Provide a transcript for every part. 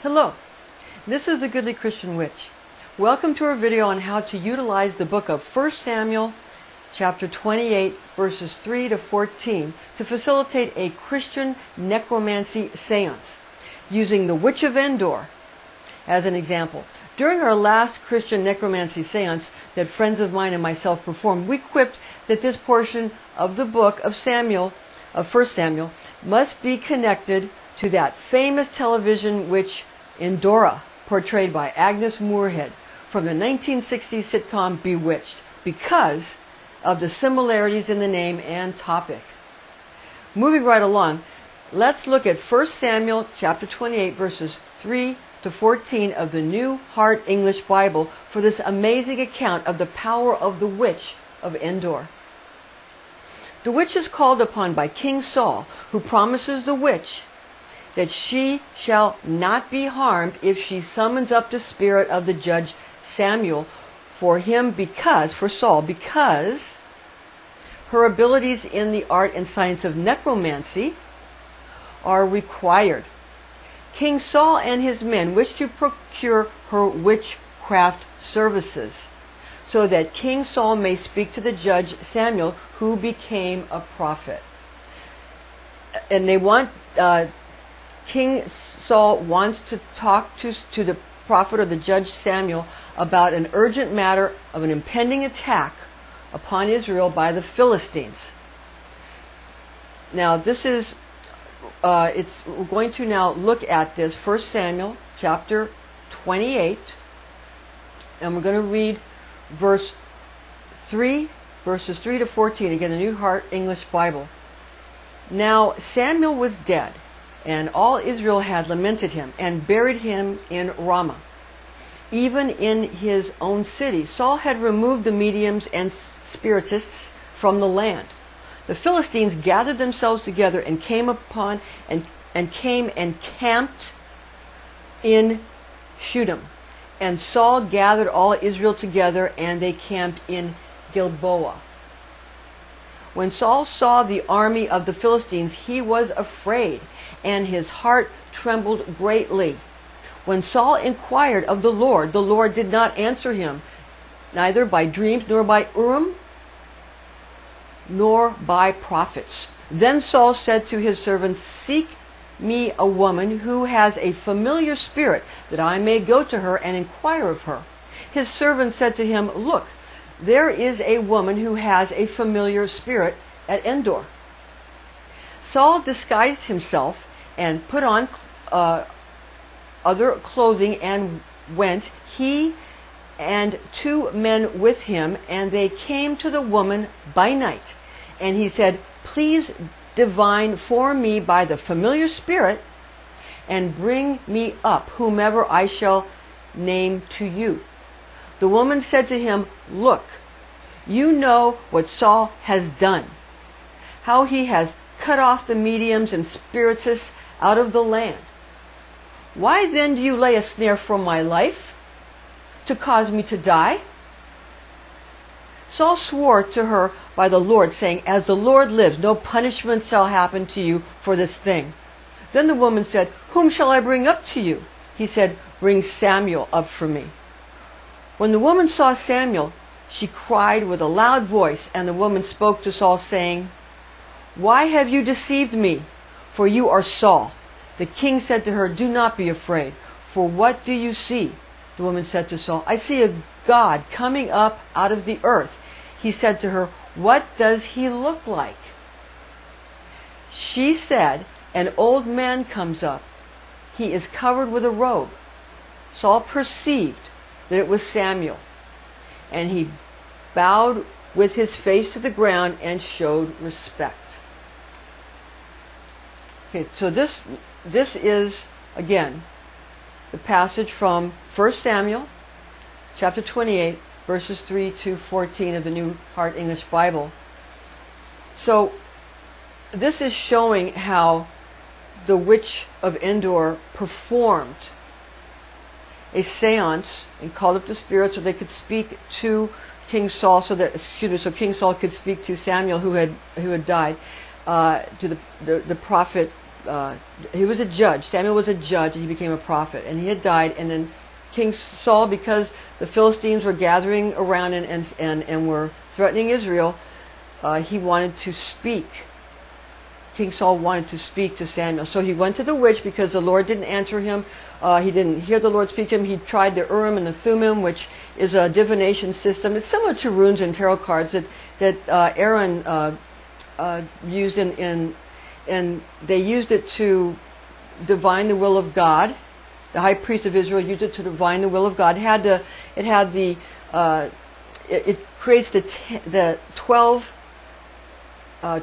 Hello, this is the Goodly Christian Witch. Welcome to our video on how to utilize the book of 1 Samuel chapter 28 verses 3 to 14 to facilitate a Christian Necromancy Séance using the Witch of Endor as an example. During our last Christian Necromancy Séance that friends of mine and myself performed, we quipped that this portion of the book of 1 Samuel, must be connected to that famous television witch Endora, portrayed by Agnes Moorehead from the 1960s sitcom Bewitched, because of the similarities in the name and topic. Moving right along, let's look at 1 Samuel chapter 28 verses 3 to 14 of the New Heart English Bible for this amazing account of the power of the Witch of Endor. The witch is called upon by King Saul, who promises the witch that she shall not be harmed if she summons up the spirit of the judge Samuel for Saul, because her abilities in the art and science of necromancy are required. King Saul and his men wish to procure her witchcraft services so that King Saul may speak to the judge Samuel, who became a prophet. And they want King Saul wants to talk to the prophet or the judge Samuel about an urgent matter of an impending attack upon Israel by the Philistines. Now this is, we're going to now look at this 1 Samuel chapter 28, and we're going to read verses 3 to 14, again, the New Heart English Bible. Now Samuel was dead, and all Israel had lamented him, and buried him in Ramah. Even in his own city, Saul had removed the mediums and spiritists from the land. The Philistines gathered themselves together and came and camped in Shittim. And Saul gathered all Israel together, and they camped in Gilboa. When Saul saw the army of the Philistines, he was afraid, and his heart trembled greatly. When Saul inquired of the Lord did not answer him, neither by dreams, nor by Urim, nor by prophets. Then Saul said to his servants, "Seek me a woman who has a familiar spirit, that I may go to her and inquire of her." His servant said to him, "Look, there is a woman who has a familiar spirit at Endor." Saul disguised himself and put on other clothing and went, he and 2 men with him, and they came to the woman by night. And he said, "Please divine for me by the familiar spirit, and bring me up whomever I shall name to you." The woman said to him, "Look, you know what Saul has done, how he has cut off the mediums and spiritists out of the land. Why then do you lay a snare for my life, to cause me to die?" Saul swore to her by the Lord, saying, "As the Lord lives, no punishment shall happen to you for this thing." Then the woman said, "Whom shall I bring up to you?" He said, "Bring Samuel up for me." When the woman saw Samuel, she cried with a loud voice, and the woman spoke to Saul, saying, "Why have you deceived me? For you are Saul." The king said to her, "Do not be afraid, for what do you see?" The woman said to Saul, "I see a God coming up out of the earth." He said to her, "What does he look like?" She said, "An old man comes up. He is covered with a robe." Saul perceived that it was Samuel, and he bowed with his face to the ground and showed respect. Okay, so this is, again, the passage from 1 Samuel chapter 28, verses 3 to 14 of the New Heart English Bible. So this is showing how the Witch of Endor performed a seance and called up the spirits so they could speak to King Saul, so King Saul could speak to Samuel, who had died, to the prophet he was a judge. Samuel was a judge, and he became a prophet. And he had died, and then King Saul, because the Philistines were gathering around and were threatening Israel, he wanted to speak. King Saul wanted to speak to Samuel. So he went to the witch because the Lord didn't answer him. He didn't hear the Lord speak to him. He tried the Urim and the Thummim, which is a divination system. It's similar to runes and tarot cards that Aaron used and they used it to divine the will of God. The high priest of Israel used it to divine the will of God. It creates the 12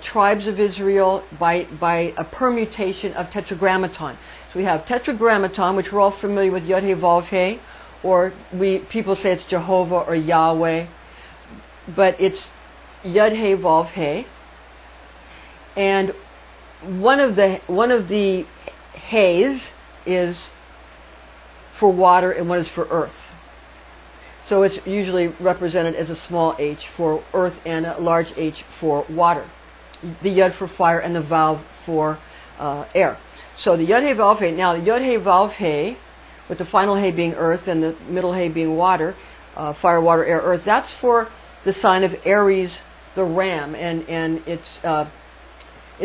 tribes of Israel by a permutation of tetragrammaton. So we have tetragrammaton, which we're all familiar with, Yod He Vav He, or people say it's Jehovah or Yahweh, but it's Yod He Vav He. And one of the He's is for water and one is for earth. So it's usually represented as a small h for earth and a large H for water. The Yud for fire and the Vav for air. So the Yud He Vav He. Now the Yud He Vav He, with the final He being earth and the middle He being water, fire, water, air, earth. That's for the sign of Aries, the ram, and it's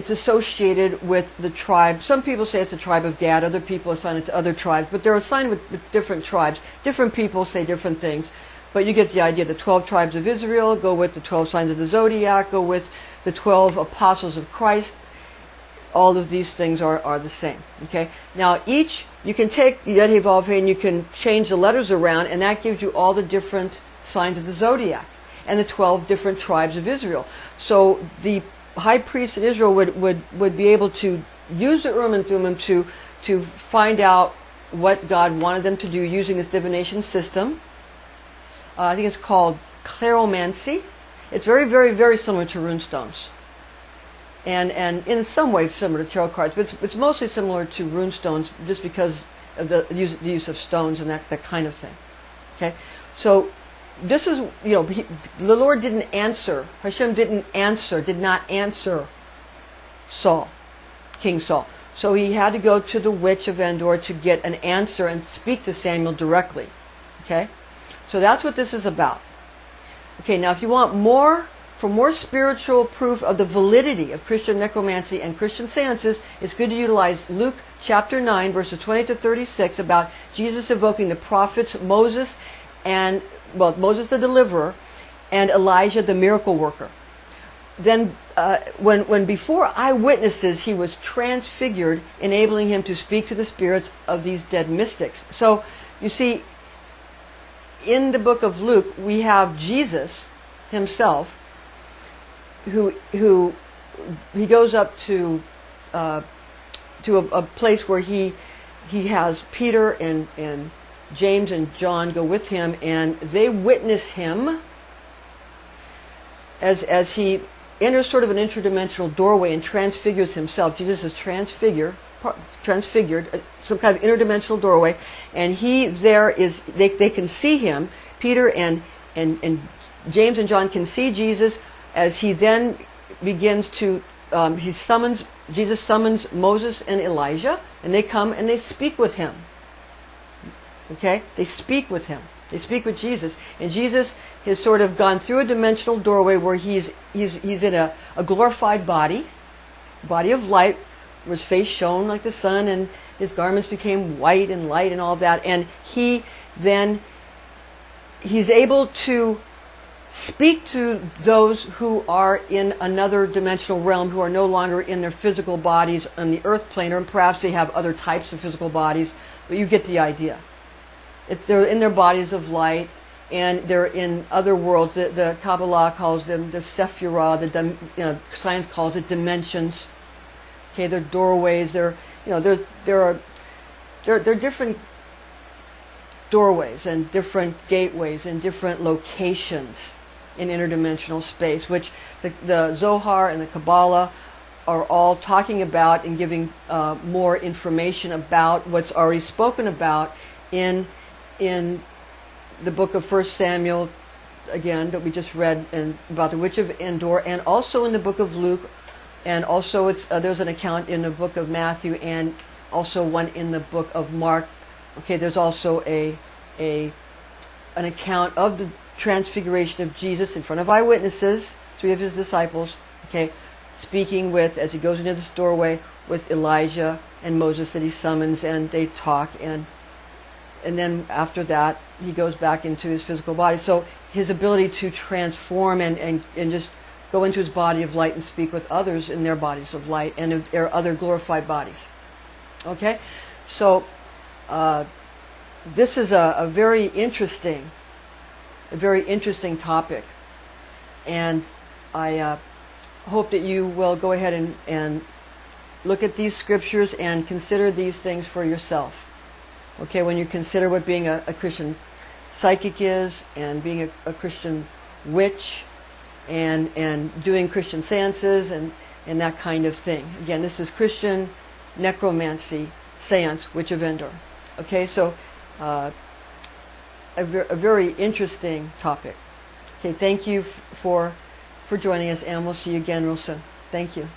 associated with the tribe. Some people say it's a tribe of Gad. Other people assign it to other tribes. But they're assigned with different tribes. Different people say different things. But you get the idea. The 12 tribes of Israel go with the 12 signs of the zodiac, go with the 12 apostles of Christ. All of these things are the same. Okay. Now you can take the Yud He Vav He and you can change the letters around, and that gives you all the different signs of the zodiac and the 12 different tribes of Israel. So the high priest in Israel would be able to use the Urim and Thummim to find out what God wanted them to do using this divination system. I think it's called Necromancy. It's very, very, very similar to runestones. And in some way similar to tarot cards, but it's mostly similar to runestones just because of the use of stones and that kind of thing. Okay? So this is, the Lord didn't answer, Hashem did not answer Saul, King Saul. So he had to go to the Witch of Endor to get an answer and speak to Samuel directly. Okay? So that's what this is about. Okay, now if you want more spiritual proof of the validity of Christian necromancy and Christian seances, it's good to utilize Luke chapter 9, verses 20 to 36, about Jesus evoking the prophets Moses the deliverer and Elijah the miracle worker. Then when before eyewitnesses he was transfigured, enabling him to speak to the spirits of these dead mystics. So you see, in the book of Luke we have Jesus himself who he goes up to a place where he has Peter and James and John go with him, and they witness him as he enters sort of an interdimensional doorway and transfigures himself. Jesus is transfigured, some kind of interdimensional doorway, and he there is. They can see him. Peter and James and John can see Jesus as he then begins to. Jesus summons Moses and Elijah, and they come and they speak with him. Okay? They speak with him. They speak with Jesus. And Jesus has sort of gone through a dimensional doorway where he's in a glorified body of light, where his face shone like the sun, and his garments became white and light and all that. And he's able to speak to those who are in another dimensional realm, who are no longer in their physical bodies on the earth plane, or perhaps they have other types of physical bodies, but you get the idea. They're in their bodies of light, and they're in other worlds. The Kabbalah calls them the Sephirah. Science calls it dimensions. Okay, they're doorways. There are different doorways and different gateways and different locations in interdimensional space, which the Zohar and the Kabbalah are all talking about and giving more information about what's already spoken about in the book of 1 Samuel, again, that we just read, and about the Witch of Endor, and also in the book of Luke, And also there's an account in the book of Matthew and also one in the book of Mark. Okay, there's also an account of the transfiguration of Jesus in front of eyewitnesses, 3 of his disciples, okay, speaking with, as he goes into this doorway, with Elijah and Moses that he summons, and they talk, and then after that he goes back into his physical body. So his ability to transform and just go into his body of light and speak with others in their bodies of light and their other glorified bodies. Okay, so this is a very interesting topic, and I hope that you will go ahead and look at these scriptures and consider these things for yourself. Okay, when you consider what being a Christian psychic is, and being a Christian witch, and doing Christian seances and that kind of thing. Again, this is Christian Necromancy Séance, Witch of Endor. Okay, so a very interesting topic. Okay, thank you for joining us, and we'll see you again real soon. Thank you.